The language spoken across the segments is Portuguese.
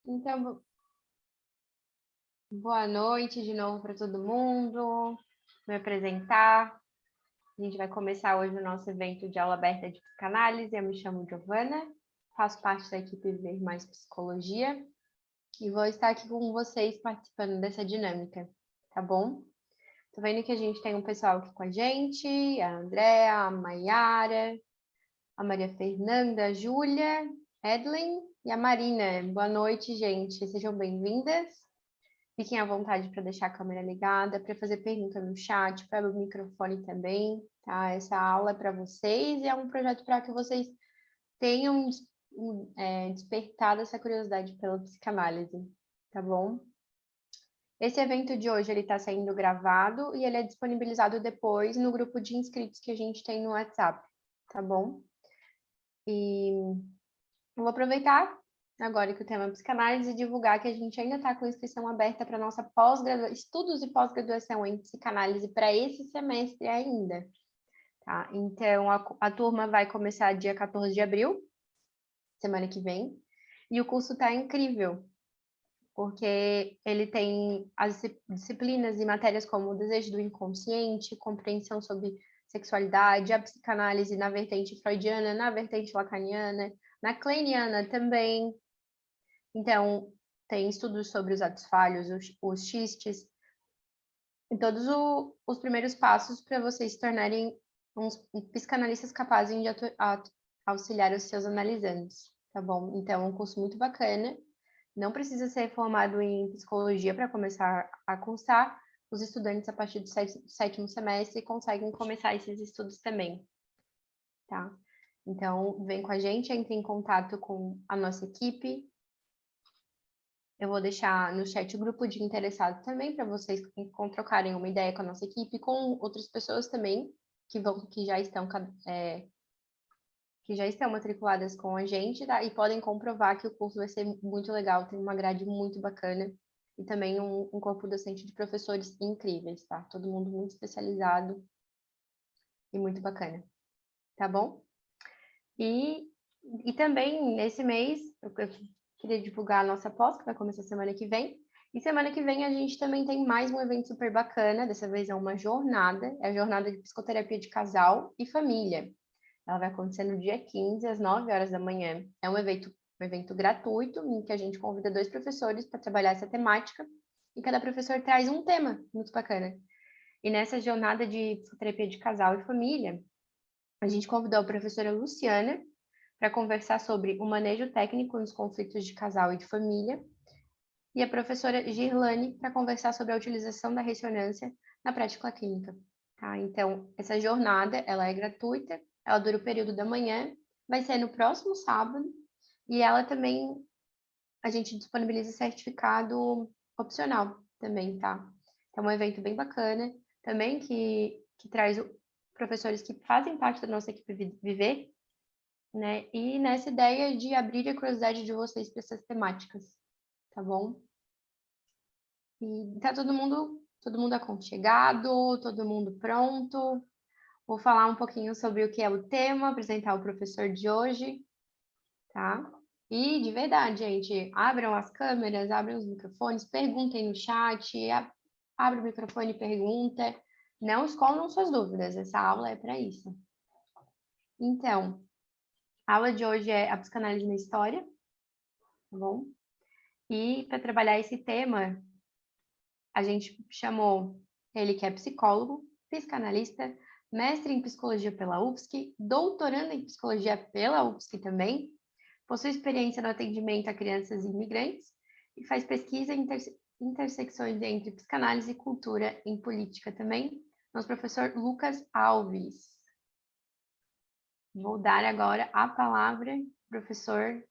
Então, boa noite de novo para todo mundo. Me apresentar. A gente vai começar hoje o nosso evento de aula aberta de psicanálise. Eu me chamo Giovana, faço parte da equipe Viver Mais Psicologia e vou estar aqui com vocês participando dessa dinâmica, tá bom? Tô vendo que a gente tem um pessoal aqui com a gente, a Andréa, a Maiara, a Maria Fernanda, a Júlia, Edlen e a Marina. Boa noite, gente. Sejam bem-vindas. Fiquem à vontade para deixar a câmera ligada, para fazer pergunta no chat, para o microfone também, tá? Essa aula é para vocês e é um projeto para que vocês tenham despertado essa curiosidade pela psicanálise, tá bom? Esse evento de hoje ele está sendo gravado e ele é disponibilizado depois no grupo de inscritos que a gente tem no WhatsApp, tá bom? E eu vou aproveitar agora que o tema é psicanálise e divulgar que a gente ainda está com inscrição aberta para nossa pós-graduação, estudos de pós-graduação em psicanálise para esse semestre ainda, tá? Então, a turma vai começar dia 14 de abril, semana que vem, e o curso está incrível, porque ele tem as disciplinas e matérias como o desejo do inconsciente, compreensão sobre sexualidade, a psicanálise na vertente freudiana, na vertente lacaniana, na kleiniana também. Então, tem estudos sobre os atos falhos, os xistes, e todos os primeiros passos para vocês se tornarem uns psicanalistas capazes de auxiliar os seus analisandos, tá bom? Então, é um curso muito bacana. Não precisa ser formado em psicologia para começar a cursar. Os estudantes, a partir do sétimo semestre, conseguem começar esses estudos também, tá? Então, vem com a gente, entre em contato com a nossa equipe. Eu vou deixar no chat o grupo de interessados também, para vocês trocarem uma ideia com a nossa equipe, com outras pessoas também, que já estão matriculadas com a gente, tá? E podem comprovar que o curso vai ser muito legal, tem uma grade muito bacana e também um corpo docente de professores incríveis, tá? Todo mundo muito especializado e muito bacana, tá bom? E também, nesse mês, eu queria divulgar a nossa pós, que vai começar semana que vem. E semana que vem a gente também tem mais um evento super bacana, dessa vez é uma jornada, é a jornada de psicoterapia de casal e família. Ela vai acontecer no dia 15, às 9 horas da manhã. É um evento gratuito, em que a gente convida 2 professores para trabalhar essa temática, e cada professor traz um tema muito bacana. E nessa jornada de psicoterapia de casal e família, a gente convidou a professora Luciana para conversar sobre o manejo técnico nos conflitos de casal e de família, e a professora Girlane para conversar sobre a utilização da ressonância na prática clínica. Tá? Então, essa jornada ela é gratuita, ela dura o período da manhã, vai ser no próximo sábado, e ela também, a gente disponibiliza certificado opcional também, tá? Então, é um evento bem bacana, também que traz professores que fazem parte da nossa equipe Viver, né? E nessa ideia de abrir a curiosidade de vocês para essas temáticas, tá bom? E tá todo mundo aconchegado, todo mundo pronto. Vou falar um pouquinho sobre o que é o tema, apresentar o professor de hoje, tá? E de verdade, gente, abram as câmeras, abram os microfones, perguntem no chat, abre o microfone e pergunta. Não escondam suas dúvidas, essa aula é para isso. Então, a aula de hoje é a psicanálise na história, tá bom? E para trabalhar esse tema, a gente chamou ele que é psicólogo, psicanalista, mestre em psicologia pela UFSC, doutorando em psicologia pela UFSC também, possui experiência no atendimento a crianças e imigrantes e faz pesquisa em intersecções entre psicanálise e cultura em política também, nosso professor Lucas Alves. Vou dar agora a palavra ao professor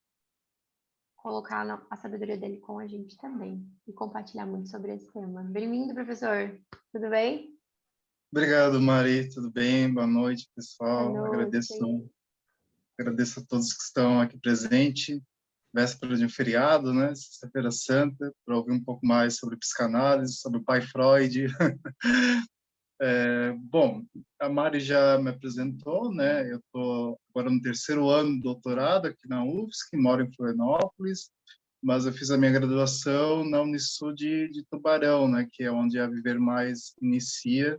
colocar a sabedoria dele com a gente também e compartilhar muito sobre esse tema. Bem-vindo, professor. Tudo bem? Obrigado, Mari. Tudo bem? Boa noite, pessoal. Boa noite. Agradeço a todos que estão aqui presentes. Véspera de um feriado, né? Sexta-feira Santa, para ouvir um pouco mais sobre psicanálise, sobre o pai Freud. Bom, a Mari já me apresentou, né? Eu estou agora no terceiro ano do doutorado aqui na UFSC, moro em Florianópolis. mas eu fiz a minha graduação na Unisul de Tubarão, né, que é onde a Viver Mais inicia,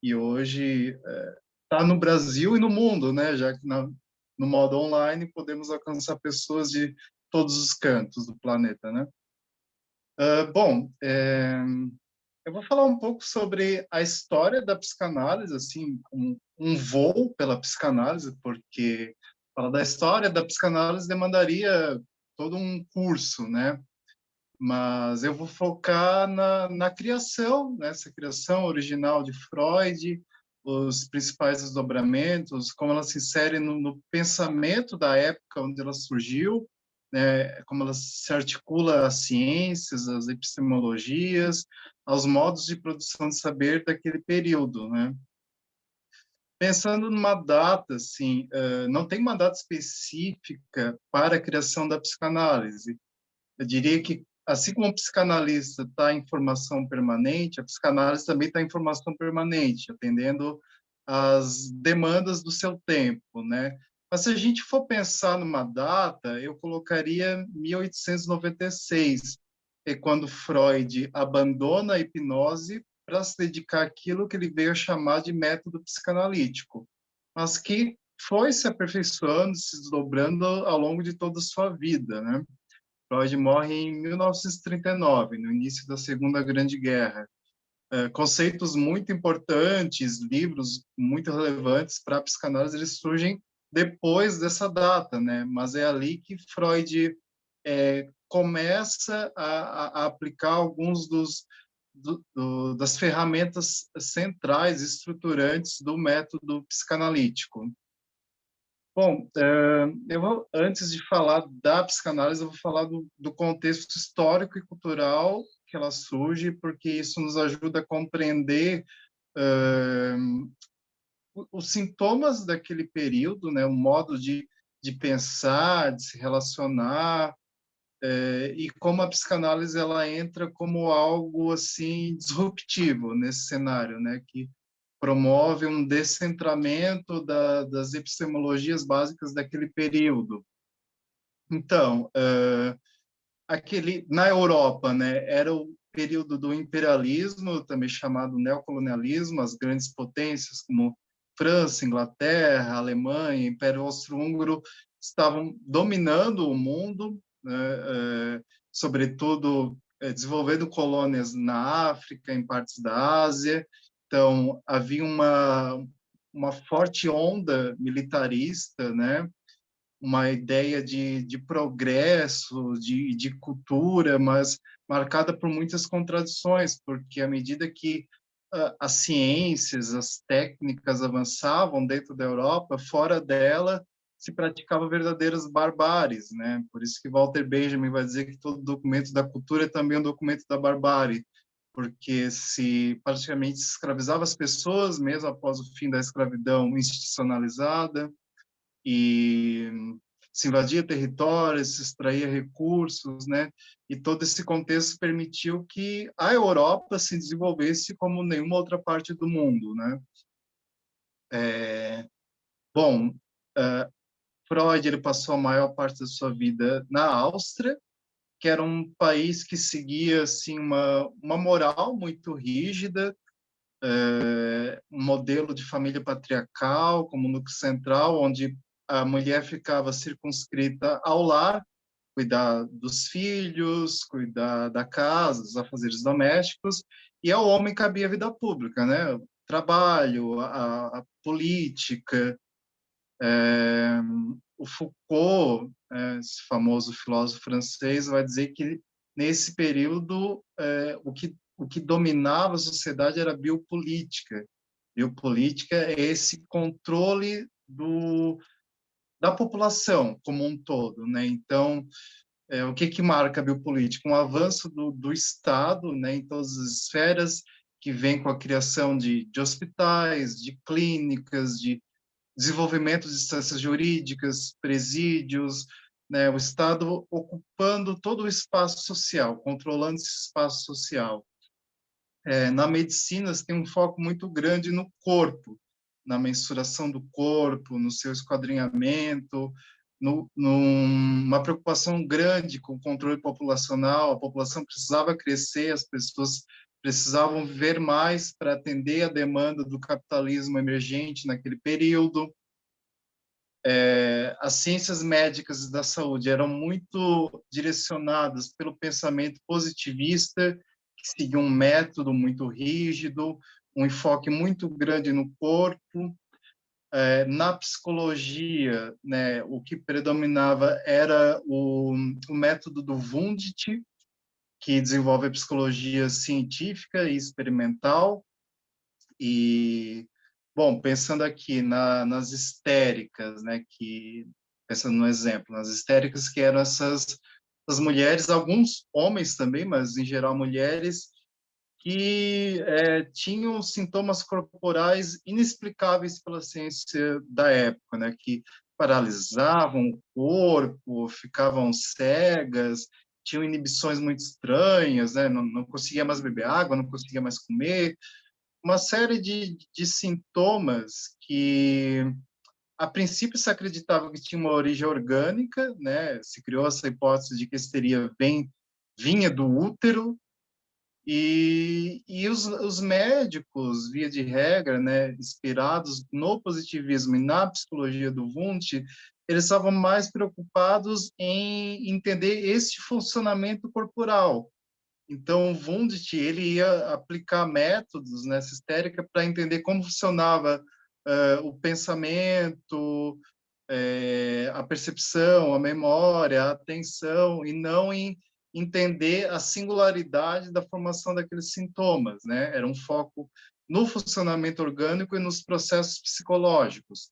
e hoje está no Brasil e no mundo, né, já que no modo online podemos alcançar pessoas de todos os cantos do planeta, né. Bom, eu vou falar um pouco sobre a história da psicanálise, assim, um voo pela psicanálise, porque falar da história da psicanálise demandaria todo um curso, né? Mas eu vou focar na criação, nessa criação original de Freud, os principais desdobramentos, como ela se insere no pensamento da época onde ela surgiu, né, como ela se articula às ciências, às epistemologias, aos modos de produção de saber daquele período, né? Pensando numa data, assim, não tem uma data específica para a criação da psicanálise. Eu diria que, assim como o psicanalista está em formação permanente, a psicanálise também está em formação permanente, atendendo às demandas do seu tempo, né? Mas se a gente for pensar numa data, eu colocaria 1896, é quando Freud abandona a hipnose para se dedicar àquilo que ele veio a chamar de método psicanalítico, mas que foi se aperfeiçoando, se desdobrando ao longo de toda a sua vida, né? Freud morre em 1939, no início da Segunda Grande Guerra. Conceitos muito importantes, livros muito relevantes para a psicanálise, eles surgem depois dessa data, né? Mas é ali que Freud começa a aplicar alguns das ferramentas centrais, estruturantes do método psicanalítico. Bom, antes de falar da psicanálise, eu vou falar do contexto histórico e cultural que ela surge, porque isso nos ajuda a compreender os sintomas daquele período, né, o modo de pensar, de se relacionar, e como a psicanálise ela entra como algo assim disruptivo nesse cenário, né, que promove um descentramento das epistemologias básicas daquele período. Então, na Europa, né, era o período do imperialismo, também chamado neocolonialismo, as grandes potências como França, Inglaterra, Alemanha, Império Austro-Húngaro estavam dominando o mundo, né, sobretudo desenvolvendo colônias na África, em partes da Ásia. Então, havia uma forte onda militarista, né? Uma ideia de progresso, de cultura, mas marcada por muitas contradições, porque à medida que as ciências, as técnicas avançavam dentro da Europa, fora dela se praticava verdadeiras barbáries, né? Por isso que Walter Benjamin vai dizer que todo documento da cultura é também um documento da barbárie, porque se praticamente se escravizava as pessoas, mesmo após o fim da escravidão institucionalizada, e se invadia territórios, se extraía recursos, né? E todo esse contexto permitiu que a Europa se desenvolvesse como nenhuma outra parte do mundo, né? Bom, Freud ele passou a maior parte da sua vida na Áustria, que era um país que seguia assim uma moral muito rígida, um modelo de família patriarcal como núcleo central, onde a mulher ficava circunscrita ao lar, cuidar dos filhos, cuidar da casa, dos afazeres domésticos, e ao homem cabia a vida pública, né? O trabalho, a política. O Foucault, esse famoso filósofo francês, vai dizer que nesse período o que dominava a sociedade era a biopolítica. Biopolítica é esse controle da população como um todo, né? Então, o que marca a biopolítica? Um avanço do Estado, né, em todas as esferas, que vem com a criação de hospitais, de clínicas, de desenvolvimento de instâncias jurídicas, presídios, né, o Estado ocupando todo o espaço social, controlando esse espaço social. Na medicina, você tem um foco muito grande no corpo, na mensuração do corpo, no seu esquadrinhamento, numa preocupação grande com o controle populacional. A população precisava crescer, as pessoas precisavam viver mais para atender a demanda do capitalismo emergente naquele período. As ciências médicas e da saúde eram muito direcionadas pelo pensamento positivista, que seguia um método muito rígido, um enfoque muito grande no corpo. Na psicologia, né, o que predominava era o método do Wundt, que desenvolve a psicologia científica e experimental. E, bom, pensando aqui nas histéricas, né, pensando no exemplo, nas histéricas, que eram essas mulheres, alguns homens também, mas em geral mulheres, que tinham sintomas corporais inexplicáveis pela ciência da época, né, que paralisavam o corpo, ficavam cegas, tinham inibições muito estranhas, né, não conseguia mais beber água, não conseguia mais comer, uma série de sintomas que, a princípio, se acreditava que tinha uma origem orgânica, né, se criou essa hipótese de que esse vinha do útero. E os médicos, via de regra, né, inspirados no positivismo e na psicologia do Wundt, eles estavam mais preocupados em entender esse funcionamento corporal. Então, o Wundt, ele ia aplicar métodos nessa histérica para entender como funcionava o pensamento, a percepção, a memória, a atenção, e não em entender a singularidade da formação daqueles sintomas, né? Era um foco no funcionamento orgânico e nos processos psicológicos.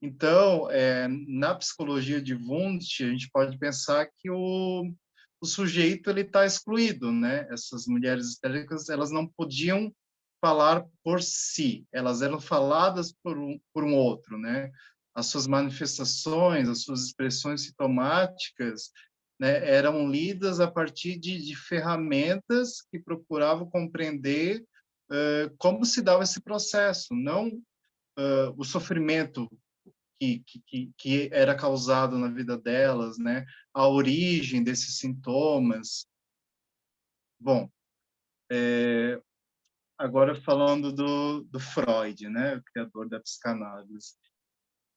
Então, na psicologia de Wundt, a gente pode pensar que o sujeito ele está excluído, né? Essas mulheres histéricas, elas não podiam falar por si, elas eram faladas por um outro, né? As suas manifestações, as suas expressões sintomáticas, né, eram lidas a partir de ferramentas que procuravam compreender como se dava esse processo, não o sofrimento que era causado na vida delas, né? A origem desses sintomas. Bom, agora falando do Freud, né? O criador da psicanálise.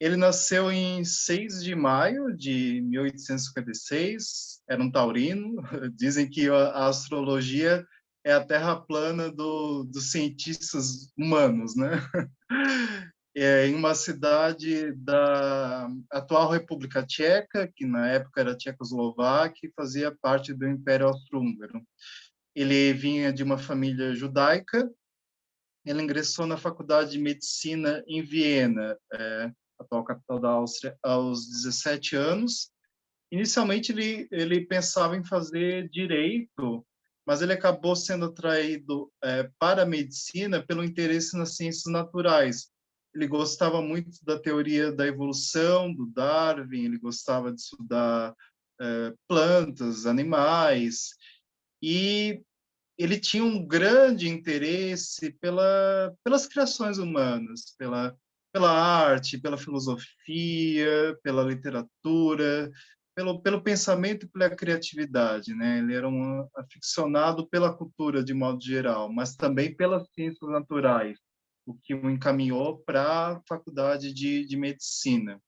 Ele nasceu em 6 de maio de 1856, era um taurino. Dizem que a astrologia é a terra plana dos cientistas humanos, né? Em uma cidade da atual República Tcheca, que na época era Tchecoslováquia, e fazia parte do Império Austro-Húngaro. Ele vinha de uma família judaica. Ele ingressou na Faculdade de Medicina em Viena, atual capital da Áustria, aos 17 anos. Inicialmente, ele pensava em fazer direito, mas ele acabou sendo atraído para a medicina pelo interesse nas ciências naturais. Ele gostava muito da teoria da evolução, do Darwin, ele gostava de estudar plantas, animais, e ele tinha um grande interesse pelas criações humanas, pela arte, pela filosofia, pela literatura, pelo pensamento e pela criatividade, né? Ele era um aficionado pela cultura de modo geral, mas também pelas ciências naturais, o que o encaminhou para a faculdade de medicina.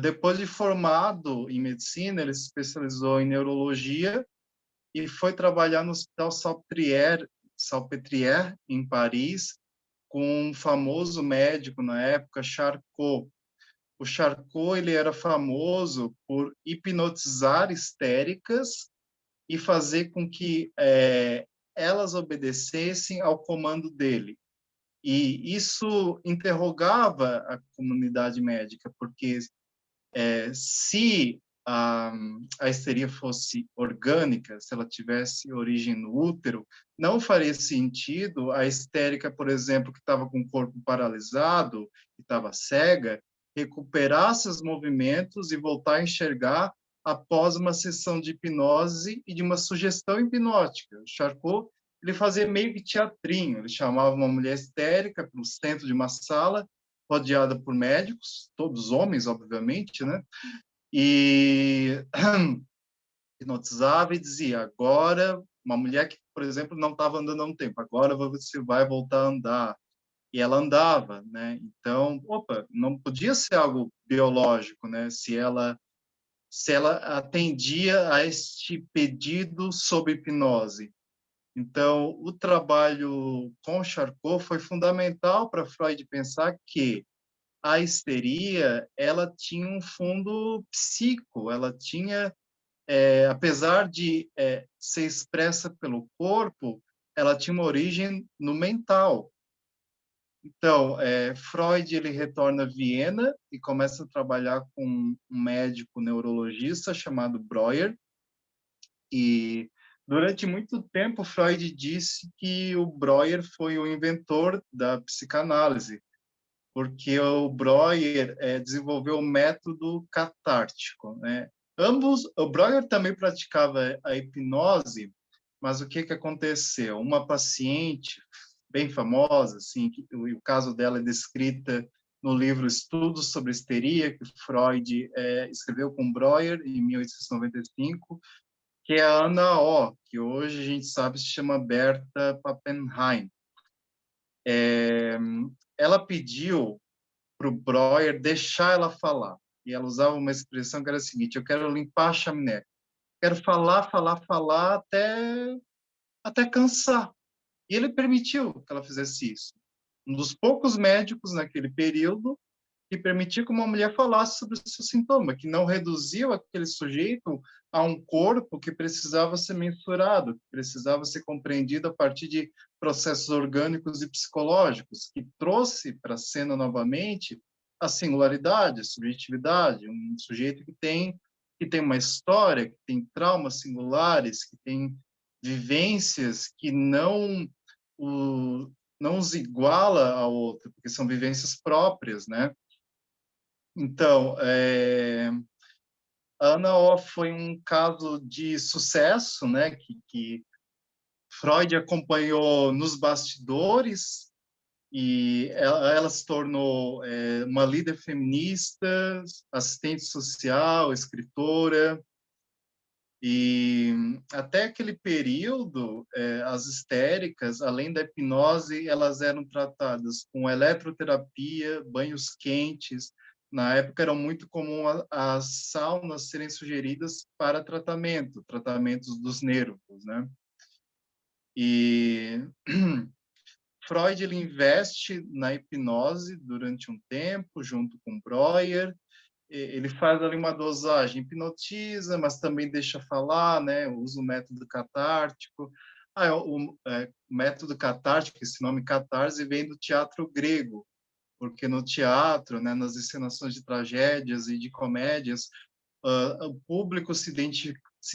Depois de formado em medicina, ele se especializou em neurologia e foi trabalhar no Hospital Salpêtrière, em Paris, com um famoso médico na época, Charcot. O Charcot, ele era famoso por hipnotizar histéricas e fazer com que elas obedecessem ao comando dele. E isso interrogava a comunidade médica, porque se a histeria fosse orgânica, se ela tivesse origem no útero, não faria sentido a histérica, por exemplo, que estava com o corpo paralisado, que estava cega, recuperar seus movimentos e voltar a enxergar após uma sessão de hipnose e de uma sugestão hipnótica. O Charcot, ele fazia meio que teatrinho, ele chamava uma mulher histérica para o centro de uma sala rodeada por médicos, todos homens, obviamente, né? E hipnotizava e dizia: agora, uma mulher que, por exemplo, não estava andando há um tempo, agora você vai voltar a andar. E ela andava, né? Então, opa, não podia ser algo biológico, né? Se ela atendia a este pedido sob hipnose. Então, o trabalho com Charcot foi fundamental para Freud pensar que a histeria ela tinha um fundo psíquico, ela tinha, apesar de ser expressa pelo corpo, ela tinha uma origem no mental. Então, Freud ele retorna a Viena e começa a trabalhar com um médico neurologista chamado Breuer. E durante muito tempo Freud disse que o Breuer foi o inventor da psicanálise, porque o Breuer desenvolveu o método catártico, né? O Breuer também praticava a hipnose, mas o que que aconteceu? Uma paciente bem famosa, assim, o caso dela é descrita no livro Estudos sobre Histeria, que Freud escreveu com Breuer em 1895, que é a Ana O, que hoje a gente sabe se chama Berta Pappenheim. Ela pediu para o Breuer deixar ela falar. E ela usava uma expressão que era a seguinte: eu quero limpar a chaminé. Quero falar, falar, falar até cansar. E ele permitiu que ela fizesse isso. Um dos poucos médicos naquele período que permitia que uma mulher falasse sobre o seu sintoma, que não reduziu aquele sujeito a um corpo que precisava ser mensurado, que precisava ser compreendido a partir de processos orgânicos e psicológicos, que trouxe para a cena novamente a singularidade, a subjetividade, um sujeito que tem uma história, que tem traumas singulares, que tem vivências que não os iguala ao outro, porque são vivências próprias, né? Então, a Ana O foi um caso de sucesso, né, que Freud acompanhou nos bastidores e ela se tornou uma líder feminista, assistente social, escritora. E até aquele período, as histéricas, além da hipnose, elas eram tratadas com eletroterapia, banhos quentes. Na época era muito comum as saunas serem sugeridas para tratamentos dos nervos, né? E Freud ele investe na hipnose durante um tempo, junto com Breuer. Ele faz ali uma dosagem, hipnotiza, mas também deixa falar, né? Usa o método catártico. O método catártico, esse nome catarse, vem do teatro grego, porque no teatro, né, nas encenações de tragédias e de comédias, o público se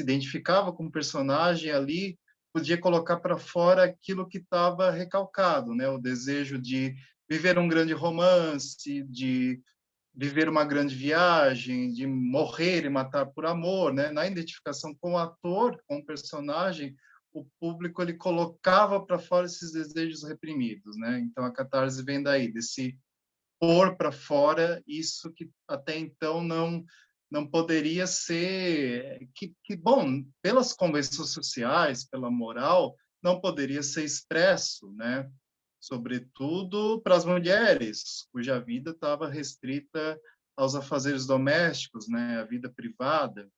identificava com o personagem ali, podia colocar para fora aquilo que estava recalcado, né? O desejo de viver um grande romance, de viver uma grande viagem, de morrer e matar por amor, né? Na identificação com o ator, com o personagem, o público ele colocava para fora esses desejos reprimidos, né? Então a catarse vem daí, desse pôr para fora isso que até então não poderia ser que bom, pelas convenções sociais, pela moral, não poderia ser expresso, né? Sobretudo para as mulheres, cuja vida estava restrita aos afazeres domésticos, né, a vida privada.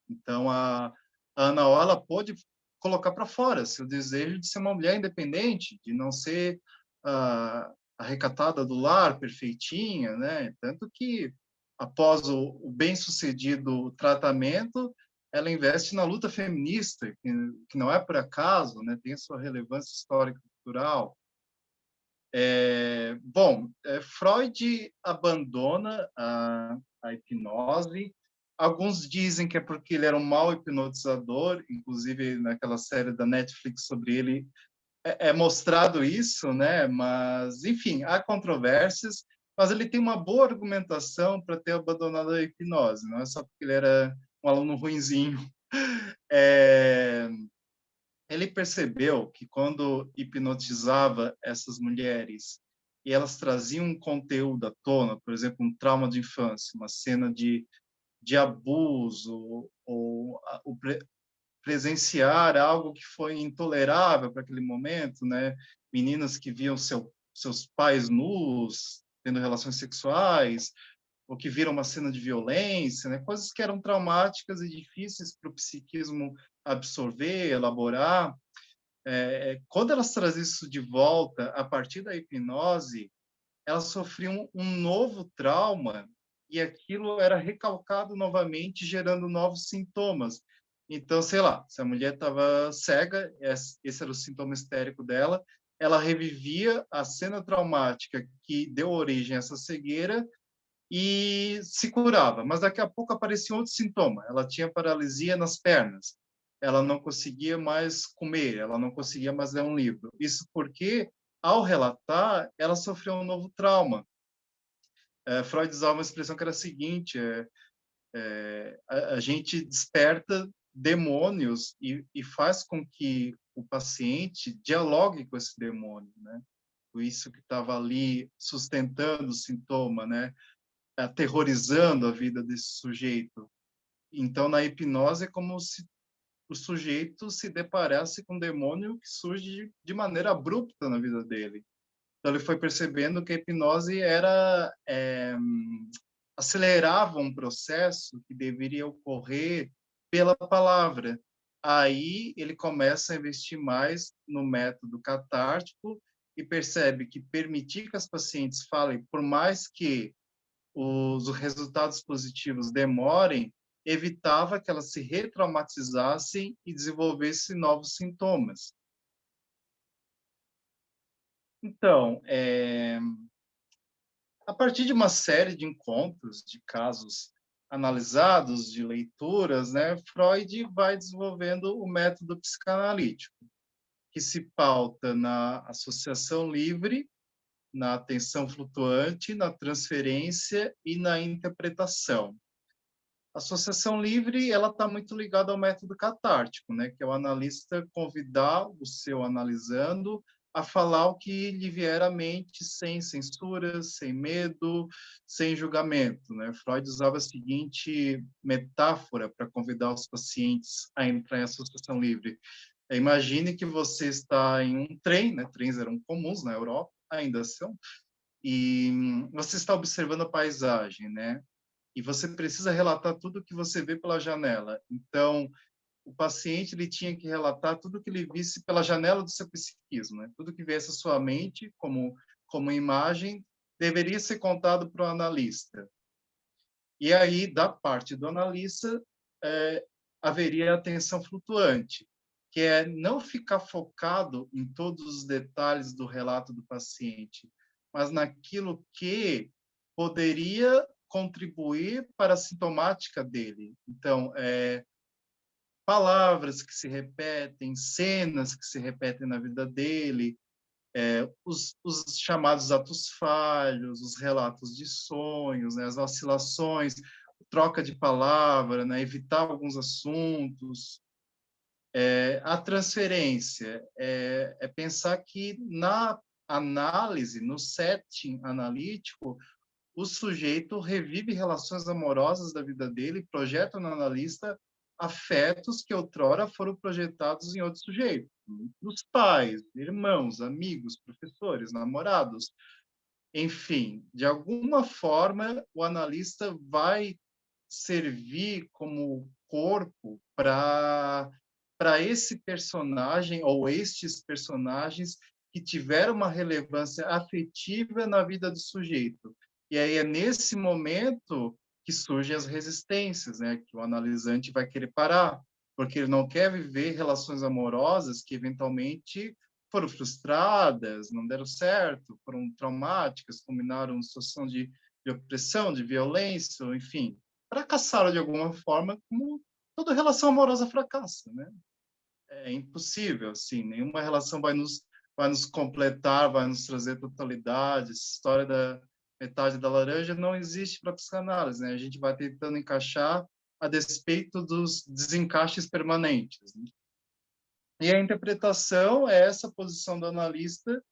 Então, a Ana Ola pôde colocar para fora seu desejo de ser uma mulher independente, de não ser a recatada do lar, perfeitinha, né? Tanto que, após o bem-sucedido tratamento, ela investe na luta feminista, que não é por acaso, né? Tem sua relevância histórica e cultural. Freud abandona a hipnose. Alguns dizem que é porque ele era um mau hipnotizador, inclusive naquela série da Netflix sobre ele é mostrado isso, né? Mas, enfim, há controvérsias, mas ele tem uma boa argumentação para ter abandonado a hipnose, não é só porque ele era um aluno ruinzinho. É, ele percebeu que quando hipnotizava essas mulheres e elas traziam um conteúdo à tona, por exemplo, um trauma de infância, uma cena de abuso, ou presenciar algo que foi intolerável para aquele momento, né? Meninas que viam seus pais nus, tendo relações sexuais, ou que viram uma cena de violência, né? Coisas que eram traumáticas e difíceis para o psiquismo absorver, elaborar. Quando elas traziam isso de volta a partir da hipnose, elas sofriam um novo trauma e aquilo era recalcado novamente, gerando novos sintomas. Então, sei lá, se a mulher estava cega, esse era o sintoma histérico dela, ela revivia a cena traumática que deu origem a essa cegueira e se curava, mas daqui a pouco aparecia outro sintoma. Ela tinha paralisia nas pernas, ela não conseguia mais comer, ela não conseguia mais ler um livro. Isso porque, ao relatar, ela sofreu um novo trauma. Freud usava uma expressão que era a seguinte: a gente desperta demônios e faz com que o paciente dialogue com esse demônio, né? Isso que estava ali sustentando o sintoma, né? Aterrorizando a vida desse sujeito. Então, na hipnose, é como se o sujeito se deparasse com um demônio que surge de maneira abrupta na vida dele. Então, ele foi percebendo que a hipnose acelerava um processo que deveria ocorrer pela palavra. Aí, ele começa a investir mais no método catártico e percebe que permitir que as pacientes falem, por mais que os resultados positivos demorem, evitava que elas se retraumatizassem e desenvolvessem novos sintomas. Então, a partir de uma série de encontros, de casos analisados, de leituras, né, Freud vai desenvolvendo o método psicanalítico, que se pauta na associação livre, na atenção flutuante, na transferência e na interpretação. A associação livre, ela está muito ligada ao método catártico, né? Que é o analista convidar o seu analisando a falar o que lhe vier à mente, sem censura, sem medo, sem julgamento, né? Freud usava a seguinte metáfora para convidar os pacientes a entrar em associação livre. Imagine que você está em um trem, né? Trens eram comuns na Europa, ainda são, e você está observando a paisagem, né? E você precisa relatar tudo o que você vê pela janela. Então, o paciente ele tinha que relatar tudo o que ele visse pela janela do seu psiquismo, né? Tudo que viesse à sua mente como imagem deveria ser contado para o analista. E aí, da parte do analista, é, haveria atenção flutuante, que é não ficar focado em todos os detalhes do relato do paciente, mas naquilo que poderia contribuir para a sintomática dele. Então, palavras que se repetem, cenas que se repetem na vida dele, os chamados atos falhos, os relatos de sonhos, né, as oscilações, troca de palavra, né, evitar alguns assuntos. A transferência é pensar que na análise, no setting analítico, o sujeito revive relações amorosas da vida dele, projeta no analista afetos que outrora foram projetados em outro sujeito, nos pais, irmãos, amigos, professores, namorados, enfim, de alguma forma o analista vai servir como corpo para esse personagem ou estes personagens que tiveram uma relevância afetiva na vida do sujeito. E aí é nesse momento que surgem as resistências, né? Que o analisante vai querer parar, porque ele não quer viver relações amorosas que eventualmente foram frustradas, não deram certo, foram traumáticas, combinaram uma situação de opressão, de violência, enfim, fracassaram de alguma forma, como toda relação amorosa fracassa, né? É impossível, assim, nenhuma relação vai nos completar, vai nos trazer totalidade. Essa história da metade da laranja não existe para a psicanálise, né? A gente vai tentando encaixar a despeito dos desencaixes permanentes, né? E a interpretação é essa posição do analista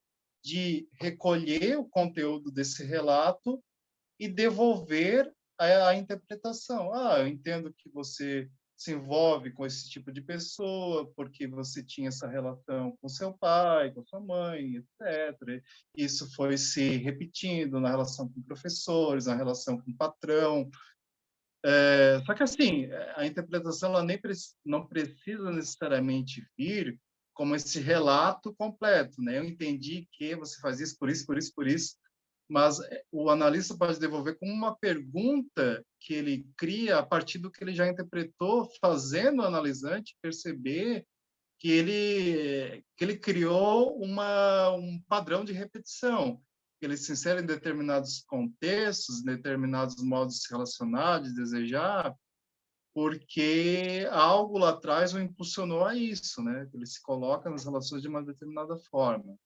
de recolher o conteúdo desse relato e devolver a interpretação. Eu entendo que você se envolve com esse tipo de pessoa porque você tinha essa relação com seu pai, com sua mãe, etc. Isso foi se repetindo na relação com professores, na relação com o patrão. Só que, assim, a interpretação ela não precisa necessariamente vir como esse relato completo, né? Eu entendi que você faz isso, por isso, por isso, por isso, mas o analista pode devolver como uma pergunta que ele cria a partir do que ele já interpretou, fazendo o analisante perceber que ele criou um padrão de repetição, que ele se insere em determinados contextos, em determinados modos de se relacionar, de desejar, porque algo lá atrás o impulsionou a isso, né? Ele se coloca nas relações de uma determinada forma.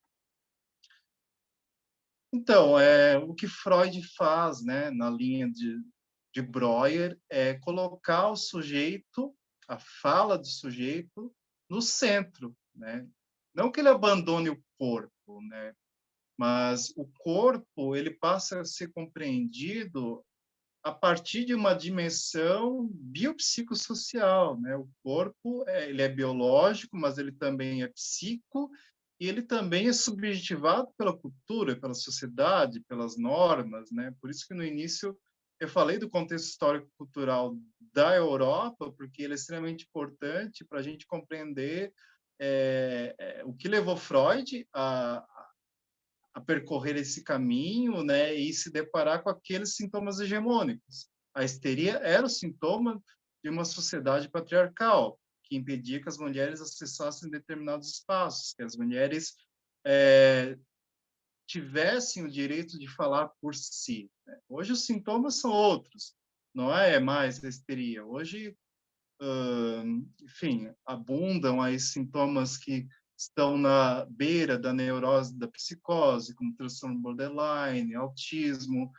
Então, o que Freud faz, né, na linha de Breuer, é colocar o sujeito, a fala do sujeito, no centro, né? Não que ele abandone o corpo, né? Mas o corpo ele passa a ser compreendido a partir de uma dimensão biopsicossocial, né? O corpo ele é biológico, mas ele também é psico e ele também é subjetivado pela cultura, pela sociedade, pelas normas, né? Por isso que no início eu falei do contexto histórico-cultural da Europa, porque ele é extremamente importante para a gente compreender o que levou Freud a percorrer esse caminho, né, e se deparar com aqueles sintomas hegemônicos. A histeria era o sintoma de uma sociedade patriarcal, que impedia que as mulheres acessassem determinados espaços, que as mulheres tivessem o direito de falar por si, né? Hoje os sintomas são outros, não é mais a histeria. Hoje, enfim, abundam aí sintomas que estão na beira da neurose, da psicose, como transtorno borderline, autismo,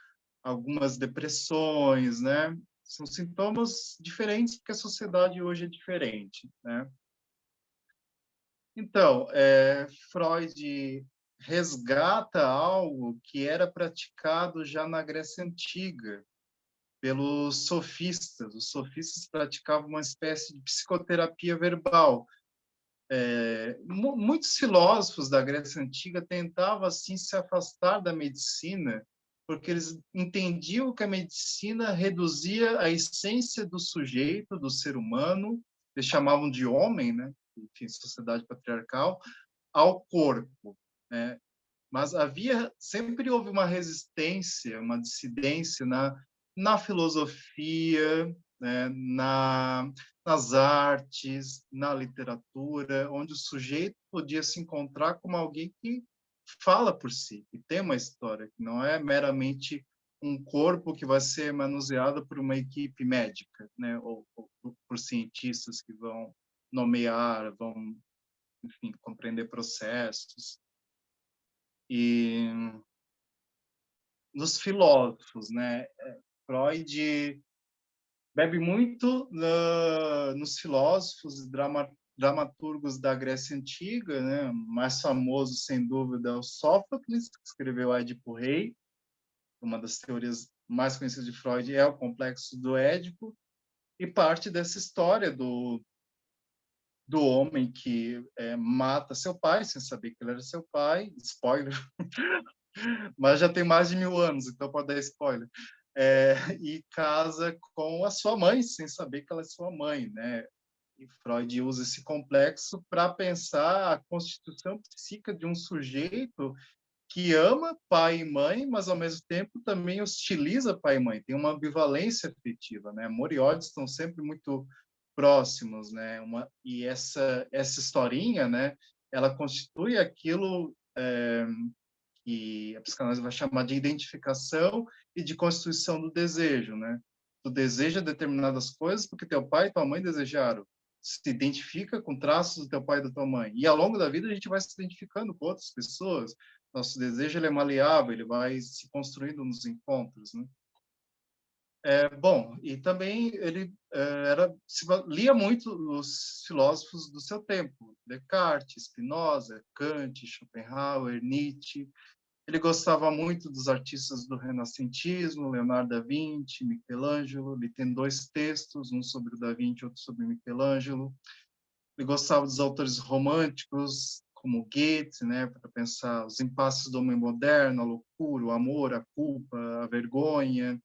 algumas depressões, né? São sintomas diferentes porque a sociedade hoje é diferente, né? Então, Freud resgata algo que era praticado já na Grécia Antiga pelos sofistas. Os sofistas praticavam uma espécie de psicoterapia verbal. Muitos filósofos da Grécia Antiga tentavam assim se afastar da medicina, porque eles entendiam que a medicina reduzia a essência do sujeito, do ser humano, eles chamavam de homem, né? Enfim, sociedade patriarcal, ao corpo, né? Mas sempre houve uma resistência, uma dissidência na filosofia, né, nas artes, na literatura, onde o sujeito podia se encontrar como alguém que fala por si, que tem uma história, que não é meramente um corpo que vai ser manuseado por uma equipe médica, né, ou por cientistas que vão nomear, vão, enfim, compreender processos. E nos filósofos, né? Freud bebe muito nos filósofos e dramaturgos da Grécia Antiga, né? O mais famoso, sem dúvida, é o Sófocles, que escreveu Édipo Rei. Uma das teorias mais conhecidas de Freud é o complexo do Édipo, e parte dessa história do homem que mata seu pai sem saber que ele era seu pai, spoiler, mas já tem mais de 1000 anos, então pode dar spoiler, e casa com a sua mãe sem saber que ela é sua mãe, né? E Freud usa esse complexo para pensar a constituição psíquica de um sujeito que ama pai e mãe, mas ao mesmo tempo também hostiliza pai e mãe. Tem uma ambivalência afetiva, né? Amor e ódio estão sempre muito próximos, né? E essa historinha, né? Ela constitui aquilo que a psicanálise vai chamar de identificação e de constituição do desejo, né? Tu deseja determinadas coisas porque teu pai e tua mãe desejaram. Se identifica com traços do teu pai e da tua mãe. E ao longo da vida a gente vai se identificando com outras pessoas. Nosso desejo ele é maleável, ele vai se construindo nos encontros, né? Bom, e também ele lia muito os filósofos do seu tempo, Descartes, Spinoza, Kant, Schopenhauer, Nietzsche. Ele gostava muito dos artistas do renascentismo, Leonardo da Vinci, Michelangelo. Ele tem 2 textos, um sobre o da Vinci, outro sobre Michelangelo. Ele gostava dos autores românticos, como Goethe, né, para pensar os impasses do homem moderno, a loucura, o amor, a culpa, a vergonha.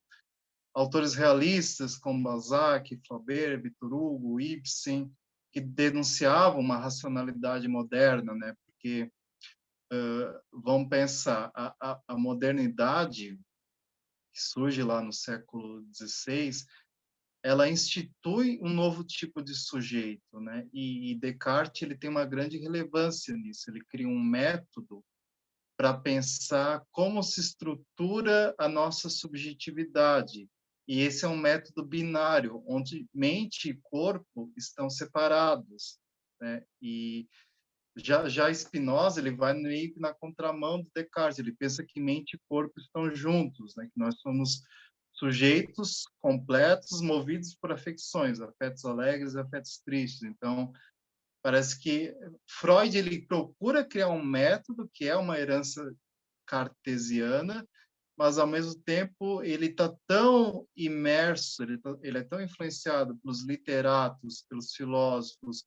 Autores realistas como Balzac, Flaubert, Victor Hugo, Ibsen, que denunciavam uma racionalidade moderna, né? Porque vamos pensar, a modernidade que surge lá no século XVI, ela institui um novo tipo de sujeito, né? E Descartes ele tem uma grande relevância nisso. Ele cria um método para pensar como se estrutura a nossa subjetividade. E esse é um método binário, onde mente e corpo estão separados, né? E já Spinoza ele vai meio que na contramão do Descartes. Ele pensa que mente e corpo estão juntos, né? Que nós somos sujeitos completos, movidos por afecções, afetos alegres e afetos tristes. Então, parece que Freud ele procura criar um método que é uma herança cartesiana, mas ao mesmo tempo ele está tão imerso, ele é tão influenciado pelos literatos, pelos filósofos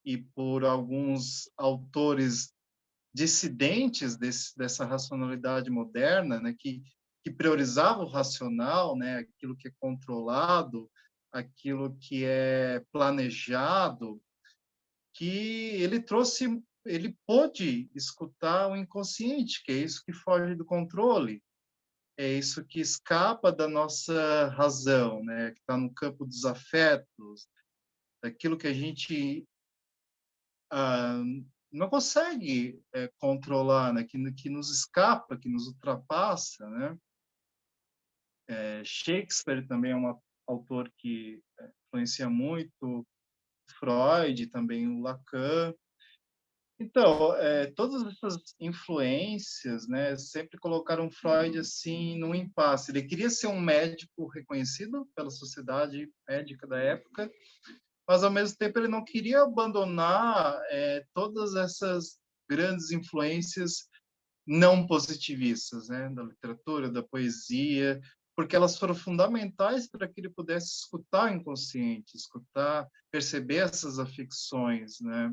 e por alguns autores dissidentes dessa racionalidade moderna, né, que priorizava o racional, né, aquilo que é controlado, aquilo que é planejado, que ele pôde escutar o inconsciente, que é isso que foge do controle, é isso que escapa da nossa razão, né? Que está no campo dos afetos, daquilo que a gente ah, não consegue controlar, né? Que nos escapa, que nos ultrapassa, né? Shakespeare também é um autor que influencia muito Freud, também o Lacan. Então, todas essas influências, né, sempre colocaram Freud assim num impasse. Ele queria ser um médico reconhecido pela sociedade médica da época, mas ao mesmo tempo ele não queria abandonar todas essas grandes influências não positivistas, né, da literatura, da poesia, porque elas foram fundamentais para que ele pudesse escutar o inconsciente, escutar, perceber essas afecções, né?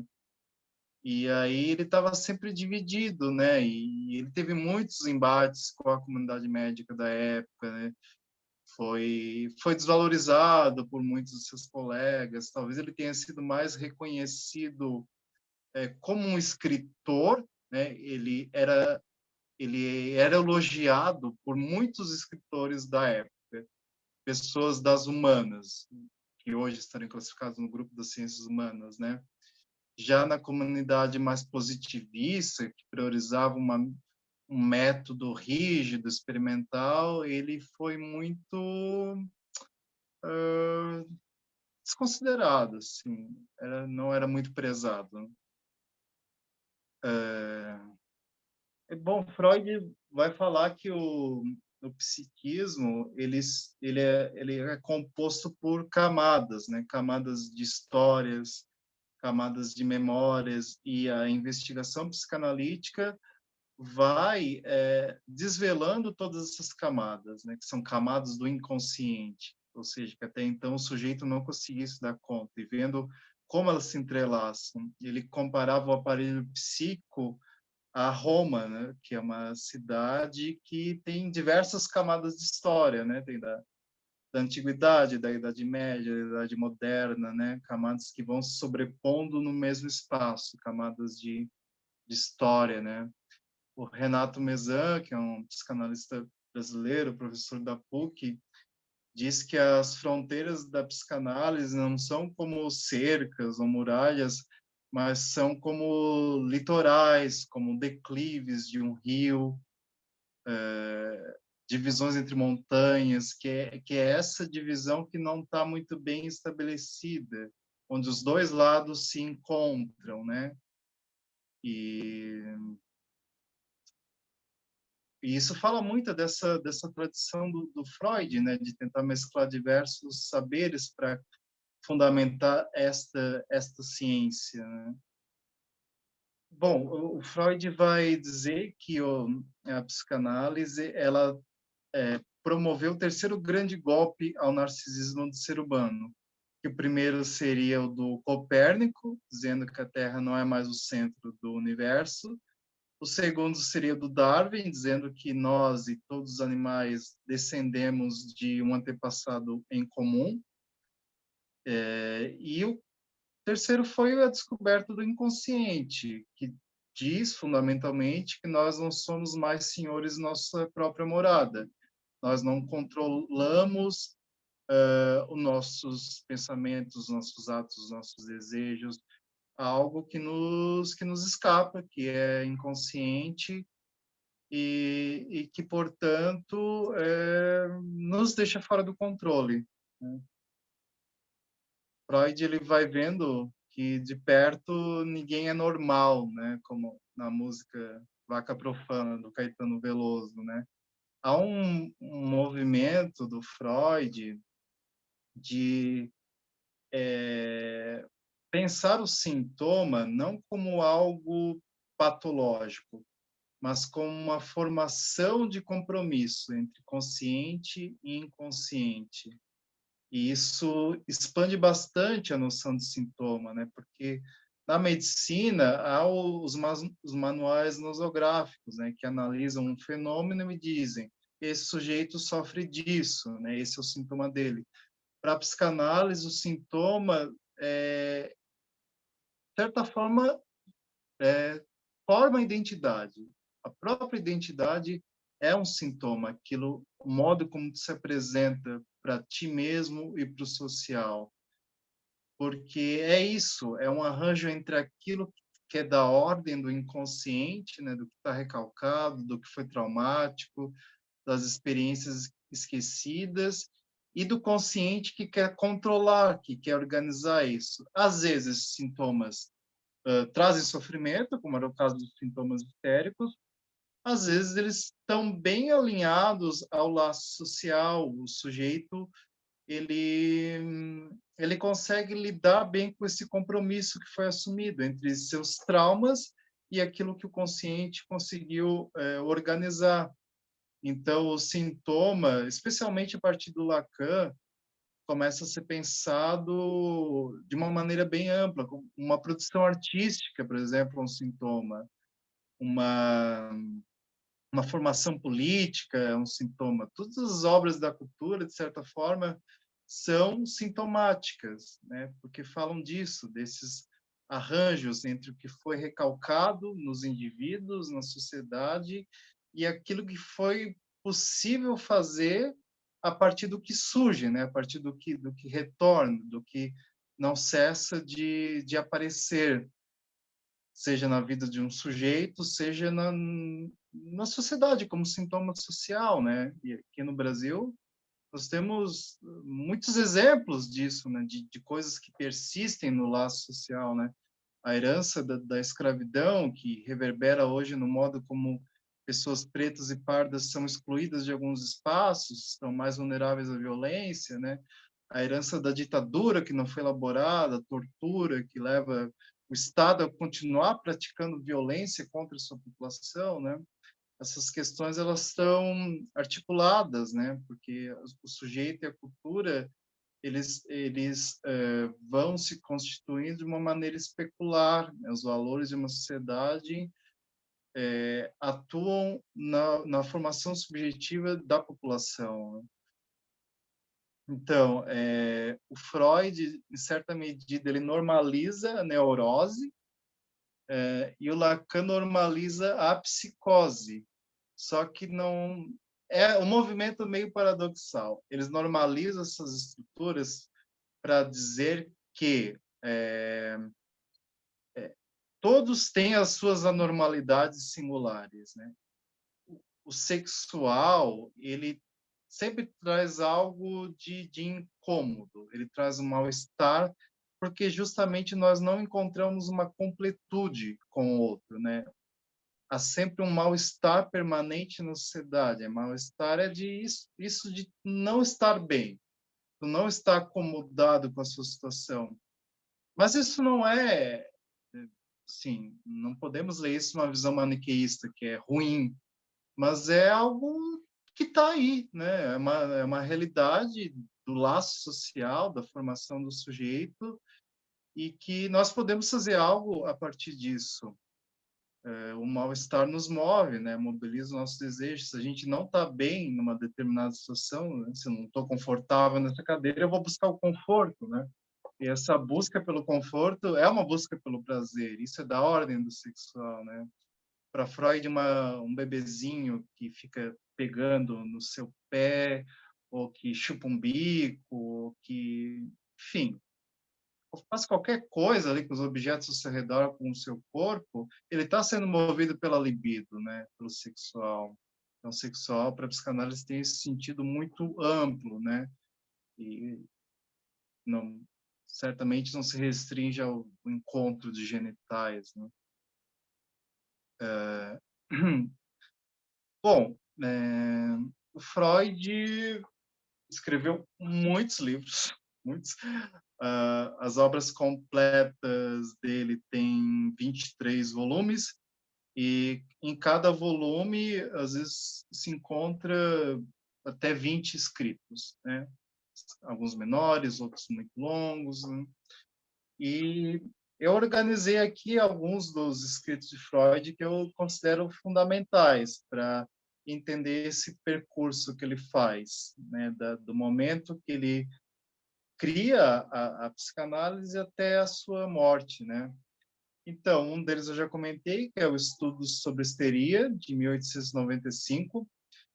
E aí ele estava sempre dividido, né? E ele teve muitos embates com a comunidade médica da época, né? Foi desvalorizado por muitos de seus colegas. Talvez ele tenha sido mais reconhecido como um escritor, né? Ele era elogiado por muitos escritores da época, pessoas das humanas, que hoje estariam classificadas no grupo das ciências humanas, né? Já na comunidade mais positivista, que priorizava um método rígido, experimental, ele foi muito desconsiderado, assim, não era muito prezado. Bom, Freud vai falar que o psiquismo ele é composto por camadas, né? Camadas de histórias, camadas de memórias, e a investigação psicanalítica vai desvelando todas essas camadas, né, que são camadas do inconsciente, ou seja, que até então o sujeito não conseguia se dar conta, e vendo como elas se entrelaçam. Ele comparava o aparelho psíquico a Roma, né, que é uma cidade que tem diversas camadas de história, né, tem da antiguidade, da Idade Média, da Idade Moderna, né, camadas que vão se sobrepondo no mesmo espaço, camadas de história, né. O Renato Mezan, que é um psicanalista brasileiro, professor da PUC, diz que as fronteiras da psicanálise não são como cercas ou muralhas, mas são como litorais, como declives de um rio, divisões entre montanhas, que é essa divisão que não está muito bem estabelecida, onde os dois lados se encontram, né? E E isso fala muito dessa tradição do Freud, né, de tentar mesclar diversos saberes para fundamentar esta ciência, né? Bom, o Freud vai dizer que a psicanálise ela promoveu o terceiro grande golpe ao narcisismo do ser humano. Que o primeiro seria o do Copérnico, dizendo que a Terra não é mais o centro do universo. O segundo seria do Darwin, dizendo que nós e todos os animais descendemos de um antepassado em comum. E o terceiro foi a descoberta do inconsciente, que diz fundamentalmente que nós não somos mais senhores de nossa própria morada. Nós não controlamos os nossos pensamentos, nossos atos, nossos desejos, algo que nos escapa, que é inconsciente e que, portanto, nos deixa fora do controle, né? Freud ele vai vendo que de perto ninguém é normal, né? Como na música Vaca Profana do Caetano Veloso, né? Há um movimento do Freud de pensar o sintoma não como algo patológico, mas como uma formação de compromisso entre consciente e inconsciente. E isso expande bastante a noção de sintoma, né? Porque na medicina há os manuais nosográficos, né? Que analisam um fenômeno e dizem esse sujeito sofre disso, né? Esse é o sintoma dele. Para a psicanálise, o sintoma, de certa forma, forma a identidade. A própria identidade é um sintoma, aquilo, o modo como tu se apresenta para ti mesmo e para o social. Porque é isso, é um arranjo entre aquilo que é da ordem do inconsciente, né, do que está recalcado, do que foi traumático, das experiências esquecidas, e do consciente que quer controlar, que quer organizar isso. Às vezes, sintomas trazem sofrimento, como era o caso dos sintomas histéricos, às vezes eles estão bem alinhados ao laço social, o sujeito ele consegue lidar bem com esse compromisso que foi assumido entre seus traumas e aquilo que o consciente conseguiu organizar. Então, o sintoma, especialmente a partir do Lacan, começa a ser pensado de uma maneira bem ampla, como uma produção artística, por exemplo, um sintoma, uma uma formação política é um sintoma. Todas as obras da cultura, de certa forma, são sintomáticas, né? Porque falam disso, desses arranjos entre o que foi recalcado nos indivíduos, na sociedade, e aquilo que foi possível fazer a partir do que surge, né? A partir do que retorna, do que não cessa de aparecer, seja na vida de um sujeito, seja na sociedade, como sintoma social, né? E aqui no Brasil, nós temos muitos exemplos disso, né? De coisas que persistem no laço social, né? A herança da escravidão, que reverbera hoje no modo como pessoas pretas e pardas são excluídas de alguns espaços, estão mais vulneráveis à violência, né? A herança da ditadura que não foi elaborada, a tortura que leva o Estado a continuar praticando violência contra a sua população, né? Essas questões elas estão articuladas, né? Porque o sujeito e a cultura eles vão se constituindo de uma maneira especular, né? Os valores de uma sociedade atuam na formação subjetiva da população, né? Então, o Freud, em certa medida, ele normaliza a neurose, e o Lacan normaliza a psicose. Só que não é um movimento meio paradoxal. Eles normalizam essas estruturas para dizer que todos têm as suas anormalidades singulares, né? O sexual, ele sempre traz algo de incômodo, ele traz um mal-estar, porque justamente nós não encontramos uma completude com o outro, né? há sempre um mal-estar permanente na sociedade. Mal-estar é isso de não estar bem, tu não estar acomodado com a sua situação. Mas isso não é, sim, não podemos ler isso numa visão maniqueísta, que é ruim, mas é algo que está aí, né? É uma realidade do laço social, da formação do sujeito, e que nós podemos fazer algo a partir disso. O mal-estar nos move, né? Mobiliza os nossos desejos. Se a gente não está bem numa determinada situação, né? Se eu não estou confortável nessa cadeira, eu vou buscar o conforto, né? E essa busca pelo conforto é uma busca pelo prazer. Isso é da ordem do sexual, né? Para Freud, um bebezinho que fica pegando no seu pé, ou que chupa um bico, ou que, enfim, faz qualquer coisa ali com os objetos ao seu redor, com o seu corpo, ele está sendo movido pela libido, né? Pelo sexual. Então, o sexual, para a psicanálise, tem esse sentido muito amplo, né? E não, certamente não se restringe ao encontro de genitais, né? Bom, o Freud escreveu muitos livros, muitos. As obras completas dele têm 23 volumes, e em cada volume, às vezes, se encontra até 20 escritos, né? Alguns menores, outros muito longos, né? E eu organizei aqui alguns dos escritos de Freud que eu considero fundamentais para entender esse percurso que ele faz, né? Do momento que ele cria a psicanálise até a sua morte, né? Então, um deles eu já comentei, que é o Estudo sobre Histeria, de 1895,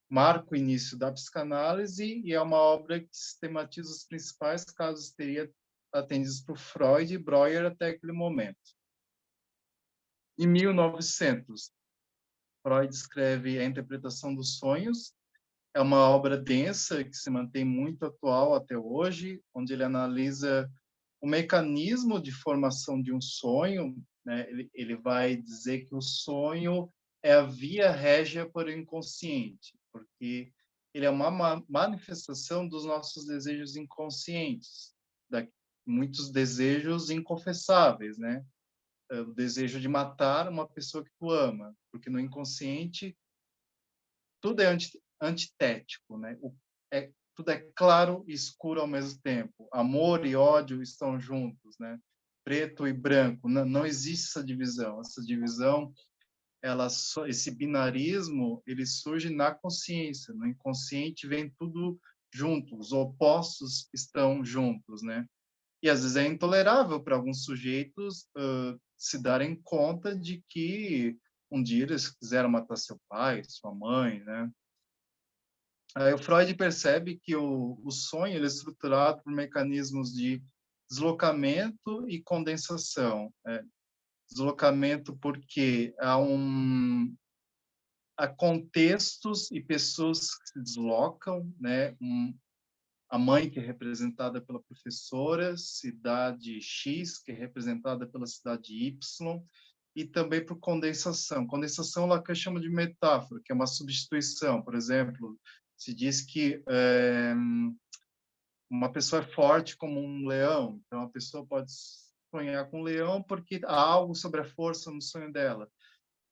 marca o início da psicanálise e é uma obra que sistematiza os principais casos de histeria atendidos por Freud e Breuer até aquele momento. Em 1900, Freud escreve A Interpretação dos Sonhos. É uma obra densa que se mantém muito atual até hoje, onde ele analisa o mecanismo de formação de um sonho, né? Ele vai dizer que o sonho é a via régia para o inconsciente, porque ele é uma manifestação dos nossos desejos inconscientes, muitos desejos inconfessáveis, né? O desejo de matar uma pessoa que tu ama, porque no inconsciente tudo é antitético, né? Tudo é claro e escuro ao mesmo tempo. Amor e ódio estão juntos, né? Preto e branco. Não existe essa divisão. Essa divisão, esse binarismo, ele surge na consciência. No inconsciente vem tudo junto. Os opostos estão juntos, né? E às vezes é intolerável para alguns sujeitos se darem conta de que um dia eles quiseram matar seu pai, sua mãe, né? Aí o Freud percebe que o sonho ele é estruturado por mecanismos de deslocamento e condensação. Né? Deslocamento porque há contextos e pessoas que se deslocam, né? A mãe, que é representada pela professora, cidade X, que é representada pela cidade Y, e também por condensação. Condensação, Lacan chama de metáfora, que é uma substituição. Por exemplo, se diz que uma pessoa é forte como um leão, então a pessoa pode sonhar com um leão porque há algo sobre a força no sonho dela.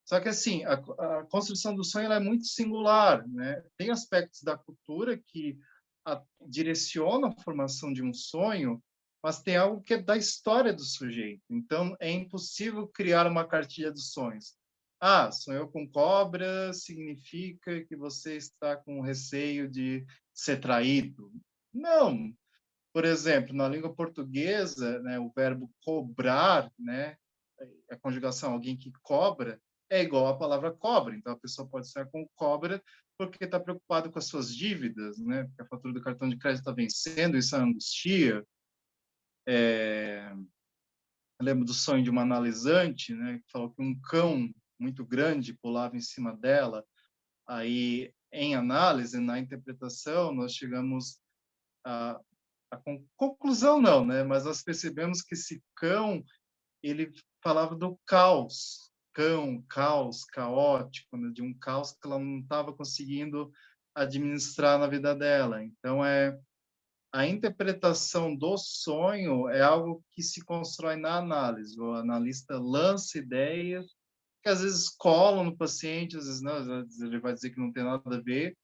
Só que assim, a construção do sonho ela é muito singular, né? Tem aspectos da cultura que direcionam a formação de um sonho, mas tem algo que é da história do sujeito. Então é impossível criar uma cartilha dos sonhos. Ah, sonhou com cobra significa que você está com receio de ser traído. Não. Por exemplo, na língua portuguesa, né, o verbo cobrar, né, a conjugação alguém que cobra, é igual à palavra cobra. Então, a pessoa pode ser com cobra porque está preocupado com as suas dívidas, né? Porque a fatura do cartão de crédito está vencendo, isso é angustia. Eu lembro do sonho de uma analisante, né, que falou que um cão muito grande pulava em cima dela. Aí, em análise, na interpretação, nós chegamos a conclusão não, né? Mas nós percebemos que esse cão ele falava do caos caos caótico, né, de um caos que ela não estava conseguindo administrar na vida dela. Então, a interpretação do sonho é algo que se constrói na análise. O analista lança ideias que às vezes colam no paciente, às vezes não, às vezes ele vai dizer que não tem nada a ver,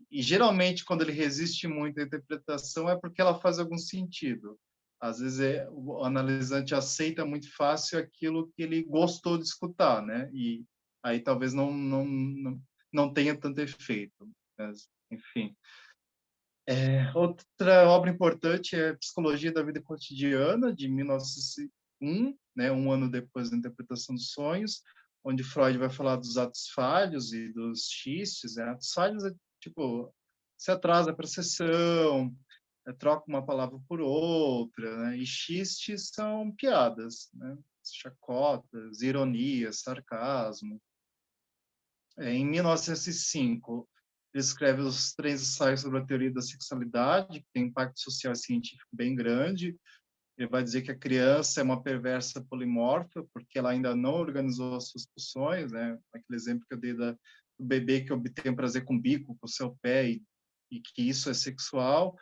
e geralmente quando ele resiste muito à interpretação é porque ela faz algum sentido. Às vezes o analisante aceita muito fácil aquilo que ele gostou de escutar, né? E aí talvez não tenha tanto efeito. Mas, enfim. Outra obra importante é Psicologia da Vida Cotidiana, de 1901, né? Um ano depois da interpretação dos sonhos, onde Freud vai falar dos atos falhos e dos xistes, né? Atos falhos é tipo, se atrasa para a sessão, troca uma palavra por outra, né? E xistes são piadas, né? Chacotas, ironias, sarcasmo. Em 1905, ele escreve os 3 ensaios sobre a teoria da sexualidade, que tem impacto social e científico bem grande. Ele vai dizer que a criança é uma perversa polimorfa, porque ela ainda não organizou as suas pulsões, né? Aquele exemplo que eu dei do bebê que obtém prazer com o bico, com o seu pé, e que isso é sexual,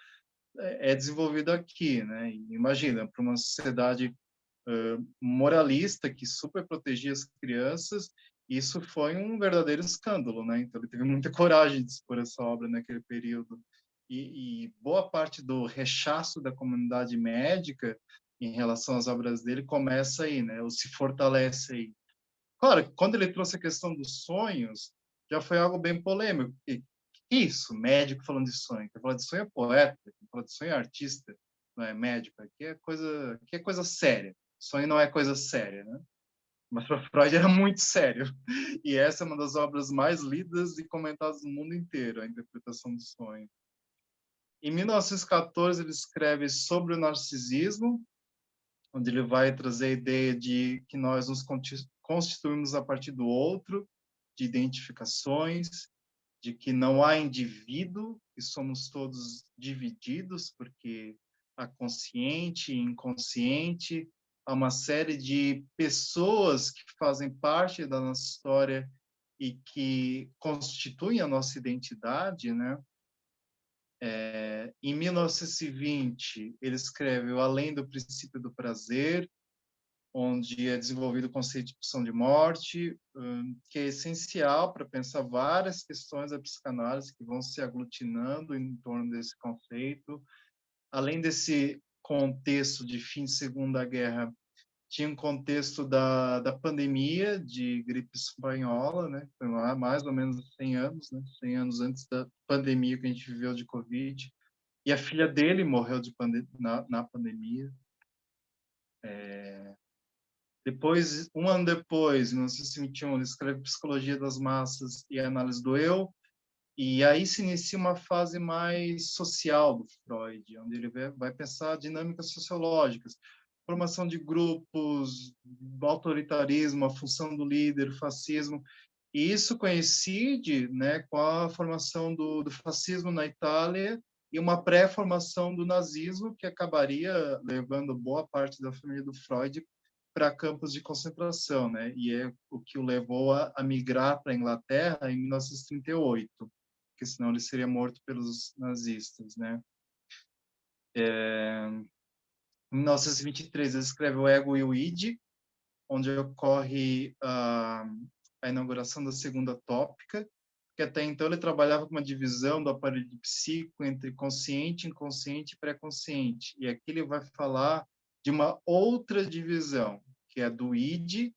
é desenvolvido aqui, né? E imagina, para uma sociedade moralista que super protegia as crianças, isso foi um verdadeiro escândalo, né? Então ele teve muita coragem de expor essa obra naquele período. E boa parte do rechaço da comunidade médica em relação às obras dele começa aí, né? Ou se fortalece aí. Claro, quando ele trouxe a questão dos sonhos, já foi algo bem polêmico. Que isso? Médico falando de sonho. Quem fala de sonho é poeta, quem fala de sonho é artista, não é médico. Aqui é coisa séria. Sonho não é coisa séria, né? Mas para Freud era muito sério. E essa é uma das obras mais lidas e comentadas no mundo inteiro, a interpretação do sonho. Em 1914, ele escreve sobre o narcisismo, onde ele vai trazer a ideia de que nós nos constituímos a partir do outro, de identificações, de que não há indivíduo, que somos todos divididos, porque há consciente e inconsciente, há uma série de pessoas que fazem parte da nossa história e que constituem a nossa identidade, né? Em 1920, ele escreve o Além do Princípio do Prazer, onde é desenvolvido o conceito de pulsão de morte, que é essencial para pensar várias questões da psicanálise que vão se aglutinando em torno desse conceito. Além desse contexto de fim de Segunda Guerra, tinha um contexto da pandemia de gripe espanhola, né? Foi lá mais ou menos 100 anos, né? 100 anos antes da pandemia que a gente viveu de Covid. E a filha dele morreu na pandemia. Depois, um ano depois, em 1921, ele escreve Psicologia das Massas e Análise do Eu, e aí se inicia uma fase mais social do Freud, onde ele vai pensar dinâmicas sociológicas, formação de grupos, autoritarismo, a função do líder, o fascismo, e isso coincide, né, com a formação do fascismo na Itália e uma pré-formação do nazismo que acabaria levando boa parte da família do Freud para campos de concentração, né? E é o que o levou a migrar para a Inglaterra em 1938, porque senão ele seria morto pelos nazistas, né? Em 1923 ele escreve O Ego e o Id, onde ocorre a inauguração da segunda tópica, que até então ele trabalhava com uma divisão do aparelho psíquico entre consciente, inconsciente e pré-consciente. E aqui ele vai falar de uma outra divisão, que é do id,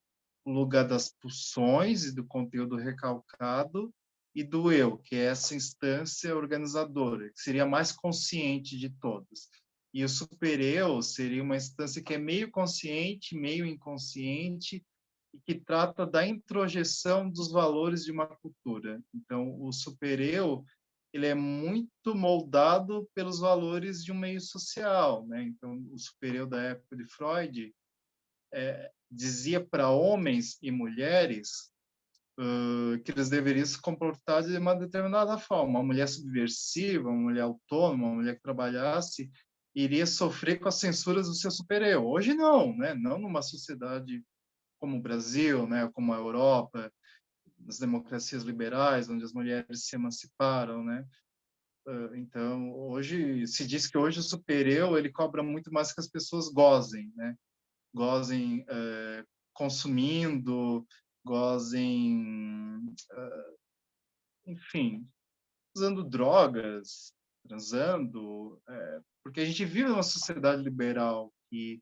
o lugar das pulsões e do conteúdo recalcado, e do eu, que é essa instância organizadora, que seria a mais consciente de todas. E o supereu seria uma instância que é meio consciente, meio inconsciente, e que trata da introjeção dos valores de uma cultura. Então, o supereu ele é muito moldado pelos valores de um meio social, né? Então, o supereu da época de Freud dizia para homens e mulheres que eles deveriam se comportar de uma determinada forma. Uma mulher subversiva, uma mulher autônoma, uma mulher que trabalhasse, iria sofrer com as censuras do seu superior. Hoje não, né? Não numa sociedade como o Brasil, né, como a Europa, as democracias liberais, onde as mulheres se emanciparam, né? Então, hoje, se diz que hoje o super-eu, ele cobra muito mais que as pessoas gozem, né? Gozem consumindo, gozem, enfim, usando drogas, transando, porque a gente vive numa sociedade liberal que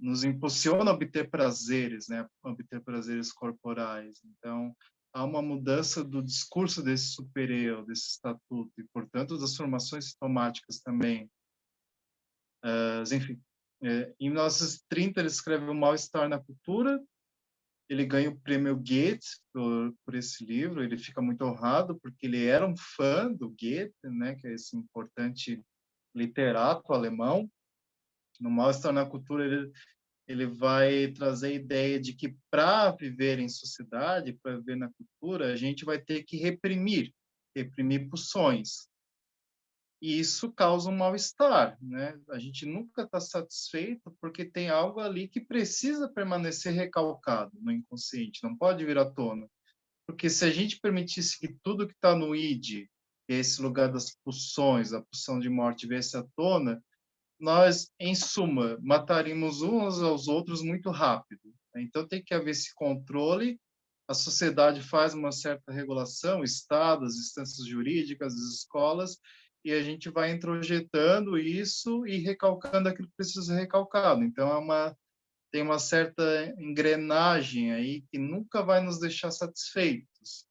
nos impulsiona a obter prazeres, né? Obter prazeres corporais. Então, há uma mudança do discurso desse super-eu, desse estatuto, e, portanto, das formações sintomáticas também. Enfim, em 1930, ele escreve O Mal-Estar na Cultura, ele ganha o prêmio Goethe por esse livro, ele fica muito honrado, porque ele era um fã do Goethe, né, que é esse importante literato alemão. No Mal-Estar na Cultura, ele vai trazer a ideia de que para viver em sociedade, para viver na cultura, a gente vai ter que reprimir pulsões. E isso causa um mal-estar, né? A gente nunca está satisfeito porque tem algo ali que precisa permanecer recalcado no inconsciente, não pode vir à tona. Porque se a gente permitisse que tudo que está no id, que é esse lugar das pulsões, a pulsão de morte, viesse à tona, nós, em suma, mataríamos uns aos outros muito rápido. Então, tem que haver esse controle. A sociedade faz uma certa regulação, estados, instâncias jurídicas, as escolas, e a gente vai introjetando isso e recalcando aquilo que precisa ser recalcado. Então, tem uma certa engrenagem aí que nunca vai nos deixar satisfeitos.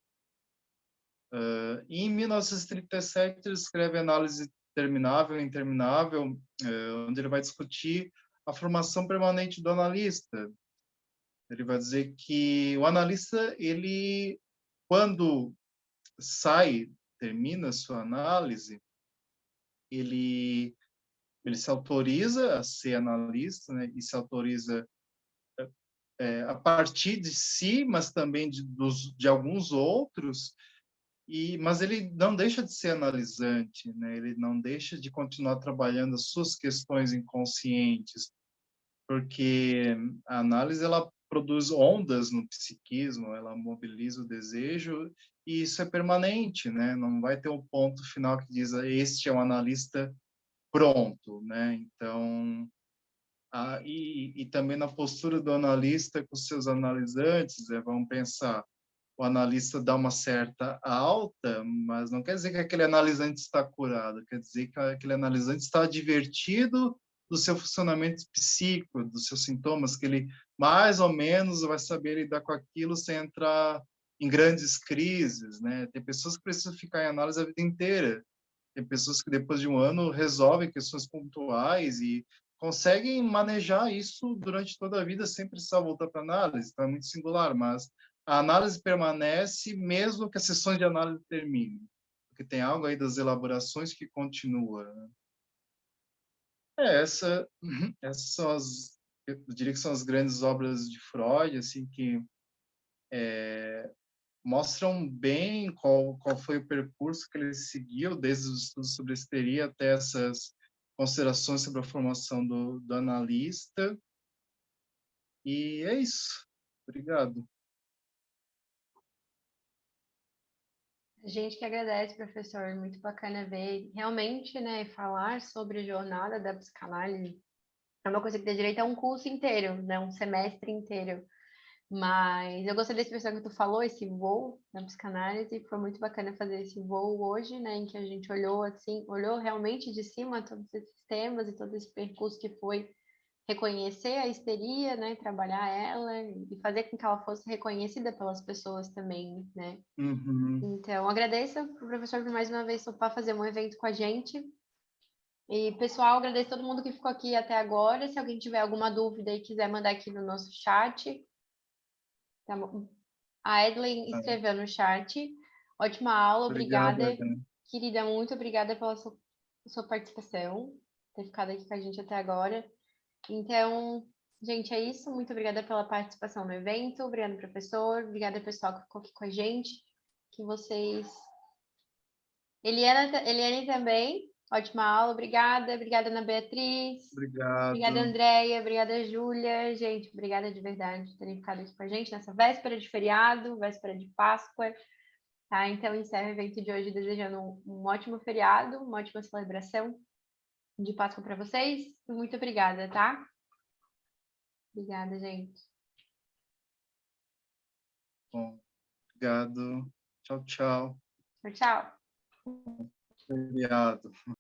Em 1937, ele escreve Análise Terminável e Interminável, onde ele vai discutir a formação permanente do analista. Ele vai dizer que o analista, ele, quando termina a sua análise, ele se autoriza a ser analista, né, e se autoriza a partir de si, mas também de alguns outros, mas ele não deixa de ser analisante, né? Ele não deixa de continuar trabalhando as suas questões inconscientes, porque a análise ela produz ondas no psiquismo, ela mobiliza o desejo e isso é permanente, né? Não vai ter um ponto final que diz este é um analista pronto, né? Então, e também na postura do analista com seus analisantes, vamos pensar o analista dá uma certa alta, mas não quer dizer que aquele analisante está curado, quer dizer que aquele analisante está divertido do seu funcionamento psíquico, dos seus sintomas, que ele mais ou menos vai saber lidar com aquilo sem entrar em grandes crises, né? Tem pessoas que precisam ficar em análise a vida inteira, tem pessoas que depois de um ano resolvem questões pontuais e conseguem manejar isso durante toda a vida sem precisar voltar para análise. Então é muito singular, mas a análise permanece mesmo que as sessões de análise terminem, porque tem algo aí das elaborações que continua. Né? Essas são eu diria que são as grandes obras de Freud, assim, que mostram bem qual foi o percurso que ele seguiu, desde os estudos sobre histeria até essas considerações sobre a formação do analista. E é isso. Obrigado. A gente que agradece, professor, muito bacana ver, realmente, né, falar sobre a jornada da psicanálise é uma coisa que dá direito a um curso inteiro, né, um semestre inteiro. Mas eu gostei da expressão que tu falou, esse voo na psicanálise, foi muito bacana fazer esse voo hoje, né, em que a gente olhou assim, olhou realmente de cima todos esses temas e todo esse percurso que foi reconhecer a histeria, né, trabalhar ela e fazer com que ela fosse reconhecida pelas pessoas também, né? Uhum. Então, agradeço ao professor por mais uma vez topar fazer um evento com a gente. E, pessoal, agradeço a todo mundo que ficou aqui até agora. Se alguém tiver alguma dúvida e quiser mandar aqui no nosso chat, tá bom? A Edley escreveu no chat. Ótima aula, Obrigado, obrigada. Edna. Querida, muito obrigada pela sua participação, ter ficado aqui com a gente até agora. Então, gente, é isso. Muito obrigada pela participação no evento. Obrigada, professor. Obrigada, pessoal, que ficou aqui com a gente. Que vocês. Eliane também. Ótima aula, obrigada. Obrigada, Ana Beatriz. Obrigada, Obrigado. Andréia. Obrigada, Júlia. Gente, obrigada de verdade por terem ficado aqui com a gente nessa véspera de feriado, véspera de Páscoa. Tá? Então, encerro o evento de hoje desejando um ótimo feriado, uma ótima celebração de Páscoa para vocês. Muito obrigada, tá? Obrigada, gente. Bom, obrigado. Tchau, tchau. Tchau, tchau. Feriado.